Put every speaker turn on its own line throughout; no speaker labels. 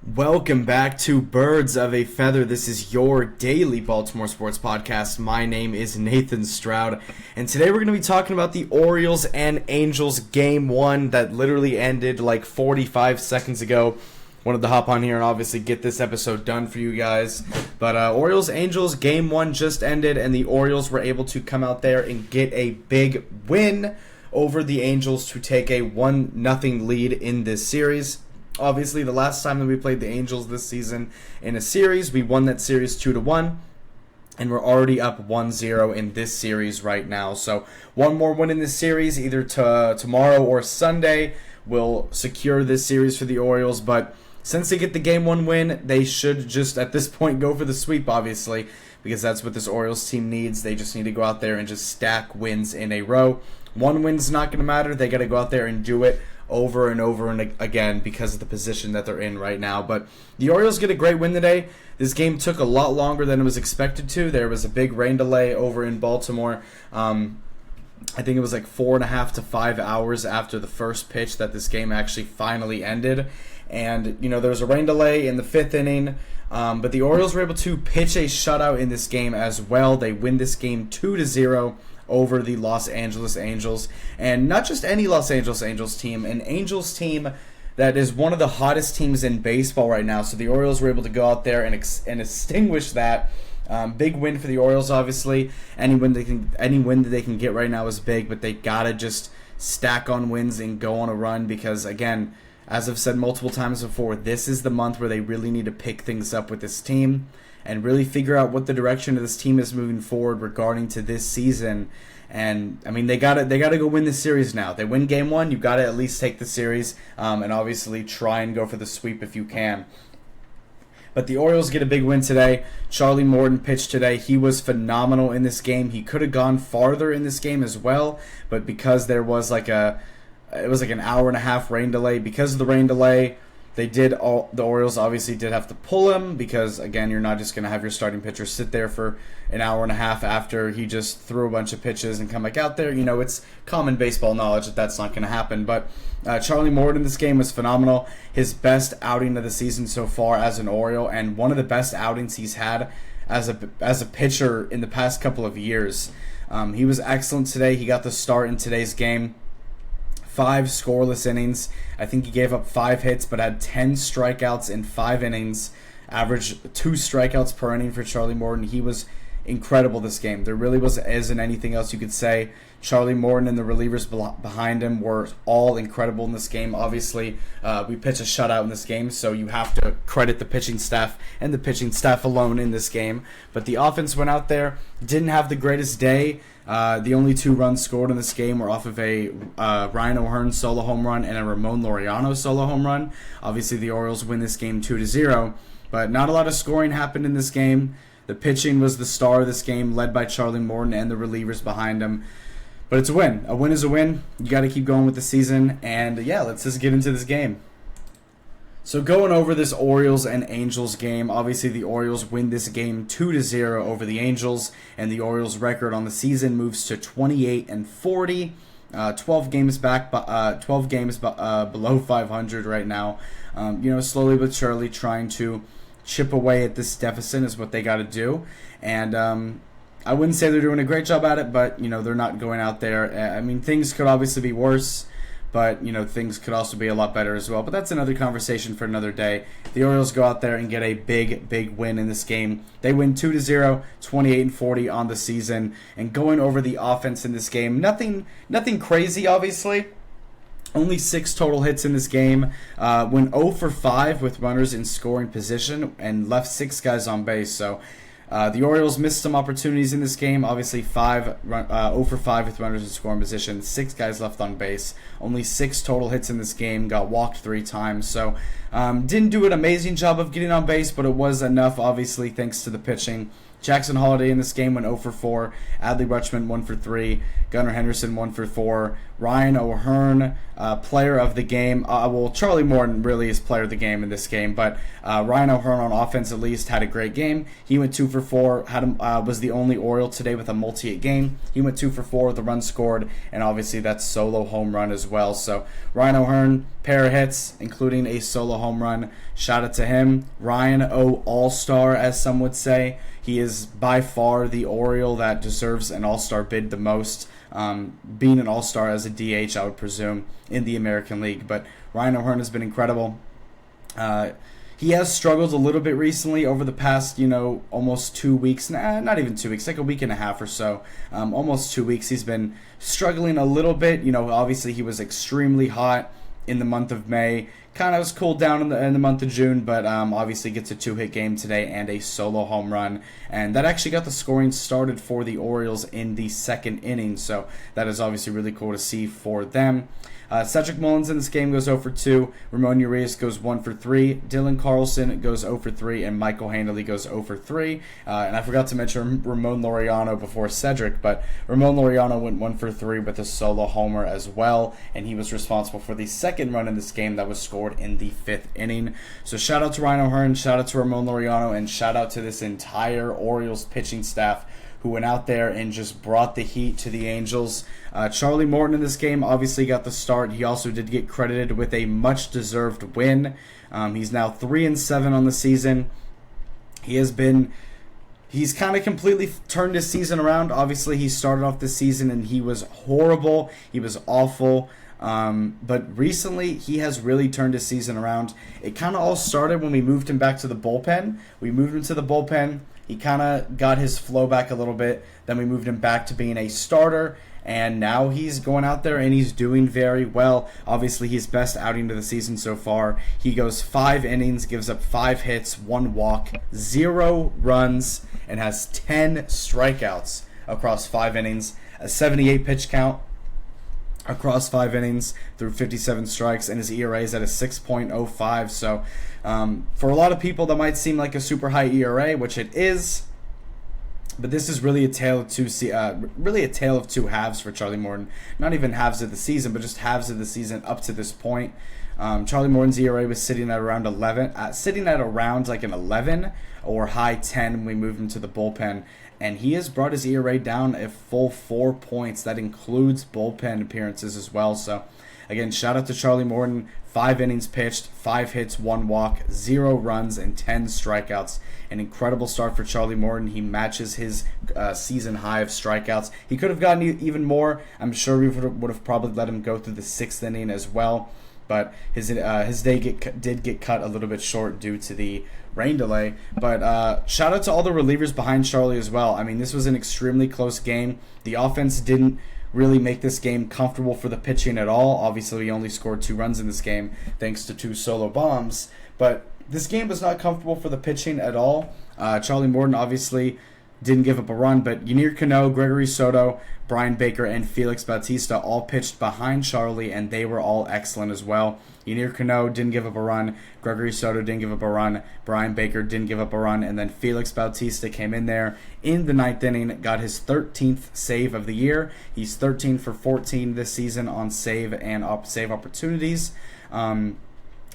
Welcome back to Birds of a Feather. This is your daily Baltimore sports podcast. My name is Nathan Stroud, and today we're going to be talking about the Orioles and Angels game one that literally ended like 45 seconds ago. Wanted to hop on here and obviously get this episode done for you guys. But Orioles-Angels game one just ended, and the Orioles were able to come out there and get a big win over the Angels to take a 1-0 lead in this series. Obviously, the last time that we played the Angels this season in a series, we won that series 2-1, and we're already up 1-0 in this series right now. So one more win in this series, either tomorrow or Sunday, will secure this series for the Orioles. But since they get the game one win, they should just, at this point, go for the sweep, obviously, because that's what this Orioles team needs. They just need to go out there and just stack wins in a row. One win's not going to matter. They got to go out there and do it over and over and again because of the position that they're in right now. But the Orioles get a great win today. This game took a lot longer than it was expected to. There was a big rain delay over in Baltimore. I think it was like 4.5 to 5 hours after the first pitch that this game actually finally ended. And, there was a rain delay in the fifth inning. But the Orioles were able to pitch a shutout in this game as well. They win this game 2-0 over the Los Angeles Angels. And not just any Los Angeles Angels team, an Angels team that is one of the hottest teams in baseball right now. So the Orioles were able to go out there and extinguish that. Big win for the Orioles, obviously. Any win that they can get right now is big, but they got to just stack on wins and go on a run because, again, as I've said multiple times before, this is the month where they really need to pick things up with this team and really figure out what the direction of this team is moving forward regarding to this season. And I mean, they gotta go win this series now. They win game one, you gotta at least take the series, and obviously try and go for the sweep if you can. But the Orioles get a big win today. Charlie Morton pitched today. He was phenomenal in this game. He could have gone farther in this game as well, but because there was like an hour and a half rain delay. Because of the rain delay, the Orioles obviously did have to pull him because, again, you're not just going to have your starting pitcher sit there for an hour and a half after he just threw a bunch of pitches and come back out there. It's common baseball knowledge that that's not going to happen. But Charlie Morton in this game was phenomenal. His best outing of the season so far as an Oriole, and one of the best outings he's had as a pitcher in the past couple of years. He was excellent today. He got the start in today's game. 5 scoreless innings. I think he gave up 5 hits, but had 10 strikeouts in 5 innings. Averaged 2 strikeouts per inning for Charlie Morton. He was incredible this game. There really isn't anything else you could say. Charlie Morton and the relievers behind him were all incredible in this game. Obviously, we pitched a shutout in this game, so you have to credit the pitching staff and the pitching staff alone in this game. But the offense went out there, didn't have the greatest day. The only 2 runs scored in this game were off of a Ryan O'Hearn solo home run and a Ramon Laureano solo home run. Obviously, the Orioles win this game 2-0, but not a lot of scoring happened in this game. The pitching was the star of this game, led by Charlie Morton and the relievers behind him. But it's a win. A win is a win. You got to keep going with the season. And, yeah, let's just get into this game. So going over this Orioles and Angels game, obviously the Orioles win this game 2-0 over the Angels, and the Orioles' record on the season moves to 28-40, 12 games below 500 right now. Slowly but surely trying to chip away at this deficit is what they got to do, and I wouldn't say they're doing a great job at it, but they're not going out there. I mean, things could obviously be worse. But, things could also be a lot better as well. But that's another conversation for another day. The Orioles go out there and get a big, big win in this game. They win 2-0, 28-40 on the season. And going over the offense in this game, nothing crazy, obviously. Only 6 total hits in this game. Went 0 for 5 with runners in scoring position and left 6 guys on base. So the Orioles missed some opportunities in this game. Obviously, 0 for 5 with runners in scoring position, 6 guys left on base. Only 6 total hits in this game. Got walked 3 times. So didn't do an amazing job of getting on base, but it was enough, obviously, thanks to the pitching. Jackson Holliday in this game went 0 for 4. Adley Rutschman 1 for 3. Gunnar Henderson 1 for 4. Ryan O'Hearn, player of the game. Charlie Morton really is player of the game in this game, but Ryan O'Hearn on offense at least had a great game. He went 2 for 4. Was the only Oriole today with a multi-hit game. He went 2 for 4 with a run scored, and obviously that's solo home run as well. So Ryan O'Hearn, pair of hits, including a solo home run. shout out to him. Ryan O. All-Star, as some would say. He is by far the Oriole that deserves an All-Star bid the most. Being an All-Star as a DH, I would presume, in the American League. But Ryan O'Hearn has been incredible. He has struggled a little bit recently over the past, almost 2 weeks. Not even 2 weeks, like a week and a half or so. Almost 2 weeks. He's been struggling a little bit. Obviously he was extremely hot in the month of May. Kind of was cooled down in the month of June, but obviously gets a 2-hit game today and a solo home run. And that actually got the scoring started for the Orioles in the second inning. So that is obviously really cool to see for them. Cedric Mullins in this game goes 0 for 2. Ramon Urias goes 1 for 3. Dylan Carlson goes 0 for 3. And Michael Handley goes 0 for 3. And I forgot to mention Ramon Laureano before Cedric, but Ramon Laureano went 1 for 3 with a solo homer as well. And he was responsible for the second run in this game that was scored in the 5th inning. So shout out to Ryan O'Hearn, shout out to Ramon Laureano, and shout out to this entire Orioles pitching staff who went out there and just brought the heat to the Angels. Charlie Morton in this game obviously got the start. He also did get credited with a much-deserved win. He's now 3-7 on the season. He's kind of completely turned his season around. Obviously, he started off the season and he was horrible. He was awful. But recently, he has really turned his season around. It kind of all started when we moved him back to the bullpen. We moved him to the bullpen. He kind of got his flow back a little bit. Then we moved him back to being a starter. And now he's going out there and he's doing very well. Obviously, his best outing of the season so far. He goes 5 innings, gives up 5 hits, 1 walk, 0 runs, and has 10 strikeouts across 5 innings. A 78 pitch count across 5 innings through 57 strikes, and his ERA is at a 6.05. So for a lot of people, that might seem like a super high ERA, which it is. But this is really a tale of two halves for Charlie Morton. Not even halves of the season, but just halves of the season up to this point. Charlie Morton's ERA was sitting at around 11, like an 11 or high 10 when we moved him to the bullpen. And he has brought his ERA down a full 4 points. That includes bullpen appearances as well. So, again, shout out to Charlie Morton. 5 innings pitched, 5 hits, 1 walk, 0 runs, and 10 strikeouts. An incredible start for Charlie Morton. He matches his season high of strikeouts. He could have gotten even more. I'm sure we would have probably let him go through the 6th inning as well. But his day did get cut a little bit short due to the rain delay. But shout out to all the relievers behind Charlie as well. I mean, this was an extremely close game. The offense didn't really make this game comfortable for the pitching at all. Obviously, we only scored 2 runs in this game thanks to 2 solo bombs. But this game was not comfortable for the pitching at all. Charlie Morton obviously didn't give up a run, but Ynier Cano, Gregory Soto, Brian Baker, and Felix Bautista all pitched behind Charlie, and they were all excellent as well. Ynier Cano didn't give up a run. Gregory Soto didn't give up a run. Brian Baker didn't give up a run. And then Felix Bautista came in there in the 9th inning, got his 13th save of the year. He's 13 for 14 this season on save and save opportunities.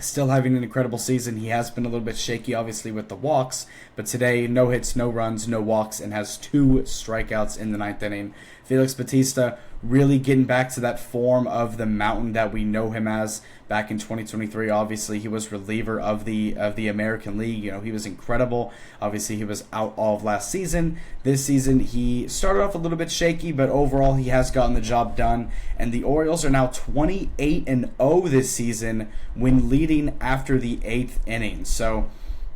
Still having an incredible season. He has been a little bit shaky, obviously, with the walks. But today, no hits, no runs, no walks, and has 2 strikeouts in the 9th inning. Felix Bautista really getting back to that form of the mountain that we know him as back in 2023. Obviously, he was reliever of the American League. He was incredible. Obviously, he was out all of last season. This season, he started off a little bit shaky, but overall, he has gotten the job done. And the Orioles are now 28-0 this season when leading after the 8th inning. So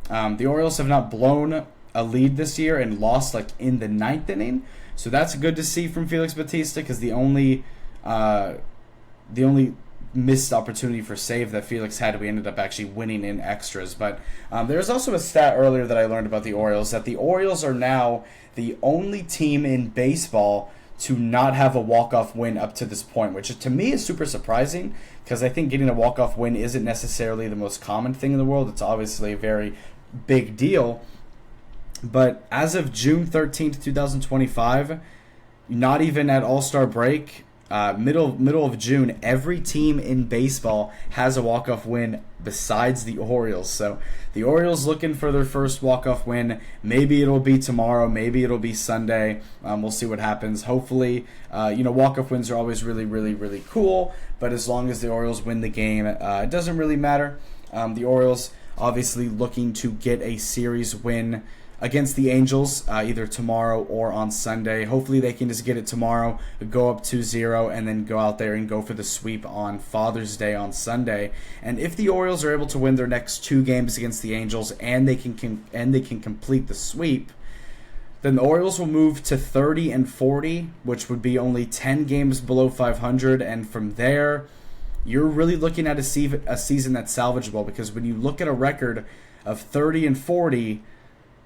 the Orioles have not blown a lead this year and lost like in the 9th inning. So that's good to see from Felix Bautista, because the only missed opportunity for save that Felix had, we ended up actually winning in extras. But there's also a stat earlier that I learned about the Orioles, that the Orioles are now the only team in baseball to not have a walk-off win up to this point, which to me is super surprising, because I think getting a walk-off win isn't necessarily the most common thing in the world. It's obviously a very big deal. But as of June 13th, 2025, not even at All-Star break, middle of June, every team in baseball has a walk-off win besides the Orioles. So the Orioles looking for their first walk-off win. Maybe it'll be tomorrow. Maybe it'll be Sunday. We'll see what happens. Hopefully, walk-off wins are always really, really, really cool. But as long as the Orioles win the game, it doesn't really matter. The Orioles obviously looking to get a series win against the Angels either tomorrow or on Sunday. Hopefully they can just get it tomorrow, go up 2-0, and then go out there and go for the sweep on Father's Day on Sunday. And if the Orioles are able to win their next 2 games against the Angels and they can complete the sweep, then the Orioles will move to 30-40, which would be only 10 games below 500, and from there, you're really looking at a season that's salvageable, because when you look at a record of 30-40,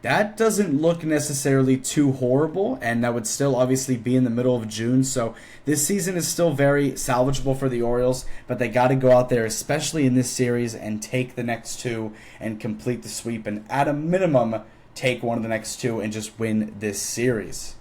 that doesn't look necessarily too horrible, and that would still obviously be in the middle of June. So this season is still very salvageable for the Orioles, but they got to go out there, especially in this series, and take the next 2 and complete the sweep, and at a minimum, take one of the next 2 and just win this series.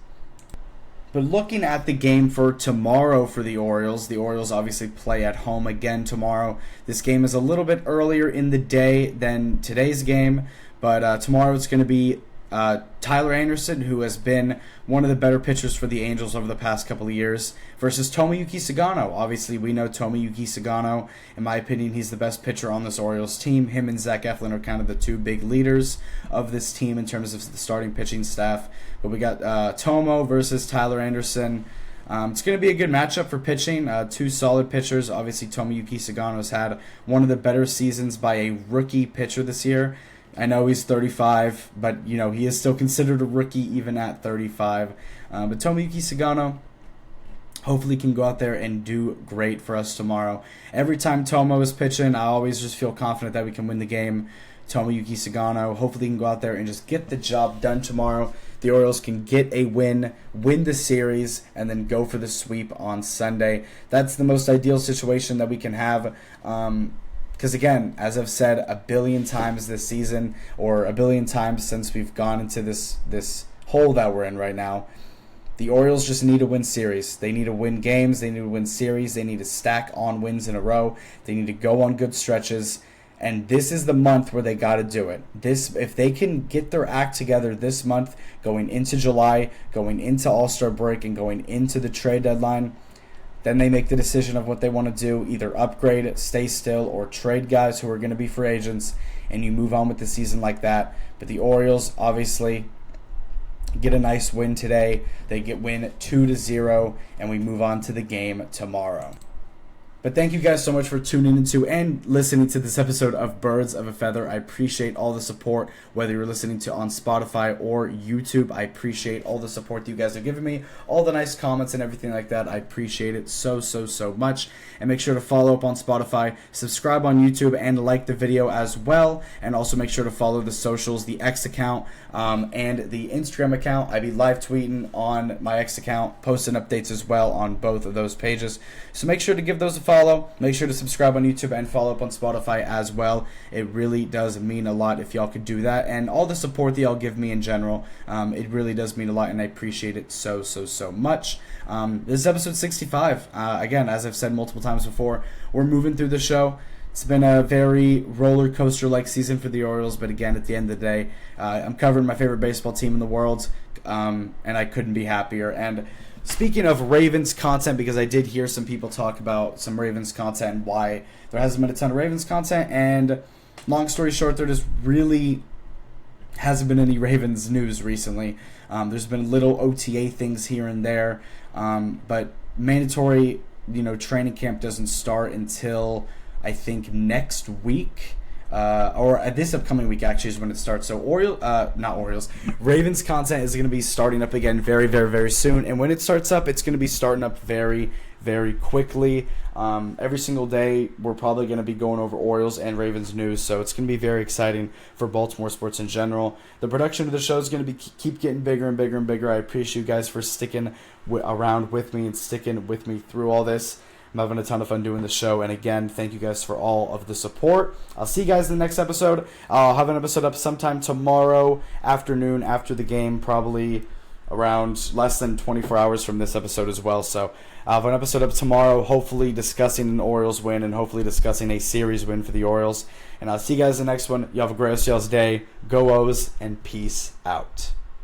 But looking at the game for tomorrow for the Orioles obviously play at home again tomorrow. This game is a little bit earlier in the day than today's game, but tomorrow it's going to be Tyler Anderson, who has been one of the better pitchers for the Angels over the past couple of years, versus Tomoyuki Sugano. Obviously, we know Tomoyuki Sugano. In my opinion, he's the best pitcher on this Orioles team. Him and Zach Eflin are kind of the 2 big leaders of this team in terms of the starting pitching staff. But we got Tomo versus Tyler Anderson. It's going to be a good matchup for pitching. 2 solid pitchers. Obviously, Tomoyuki Sugano has had one of the better seasons by a rookie pitcher this year. I know he's 35, but he is still considered a rookie even at 35. But Tomoyuki Sugano hopefully can go out there and do great for us tomorrow. Every time Tomo is pitching, I always just feel confident that we can win the game. Tomoyuki Sugano hopefully can go out there and just get the job done tomorrow. The Orioles can get a win the series, and then go for the sweep on Sunday. That's the most ideal situation that we can have. Because again, as I've said a billion times this season, or a billion times since we've gone into this hole that we're in right now, the Orioles just need to win series. They need to win games. They need to win series. They need to stack on wins in a row. They need to go on good stretches. And this is the month where they got to do it. If they can get their act together this month, going into July, going into All-Star break, and going into the trade deadline, then they make the decision of what they want to do, either upgrade, stay still, or trade guys who are going to be free agents, and you move on with the season like that. But the Orioles obviously get a nice win today. They win 2-0, and we move on to the game tomorrow. But thank you guys so much for tuning into and listening to this episode of Birds of a Feather. I appreciate all the support, whether you're listening to on Spotify or YouTube. I appreciate all the support that you guys are giving me, all the nice comments and everything like that. I appreciate it so much. And make sure to follow up on Spotify, subscribe on YouTube, and like the video as well. And also make sure to follow the socials, the X account and the Instagram account. I be live tweeting on my X account, posting updates as well on both of those pages. So make sure to give those a follow. Make sure to subscribe on YouTube and follow up on Spotify as well. It really does mean a lot if y'all could do that, and all the support that y'all give me in general. It really does mean a lot, and I appreciate it so much. This is episode 65. Again, as I've said multiple times before, we're moving through the show. It's been a very roller coaster like season for the Orioles, but again, at the end of the day, I'm covering my favorite baseball team in the world, and I couldn't be happier. And speaking of Ravens content, because I did hear some people talk about some Ravens content and why there hasn't been a ton of Ravens content, and long story short, there just really hasn't been any Ravens news recently. There's been little OTA things here and there, but mandatory, training camp doesn't start until I think next week. Or this upcoming week actually is when it starts. So Ravens content is going to be starting up again very soon. And when it starts up, it's going to be starting up very quickly. Every single day, we're probably going to be going over Orioles and Ravens news. So it's going to be very exciting for Baltimore sports in general. The production of the show is going to keep getting bigger and bigger. I appreciate you guys for sticking around with me and sticking with me through all this. I'm having a ton of fun doing the show, and again, thank you guys for all of the support. I'll see you guys in the next episode. I'll have an episode up sometime tomorrow afternoon after the game, probably around less than 24 hours from this episode as well. So I'll have an episode up tomorrow, hopefully discussing an Orioles win and hopefully discussing a series win for the Orioles. And I'll see you guys in the next one. You have a great rest of y'all's day. Go O's, and peace out.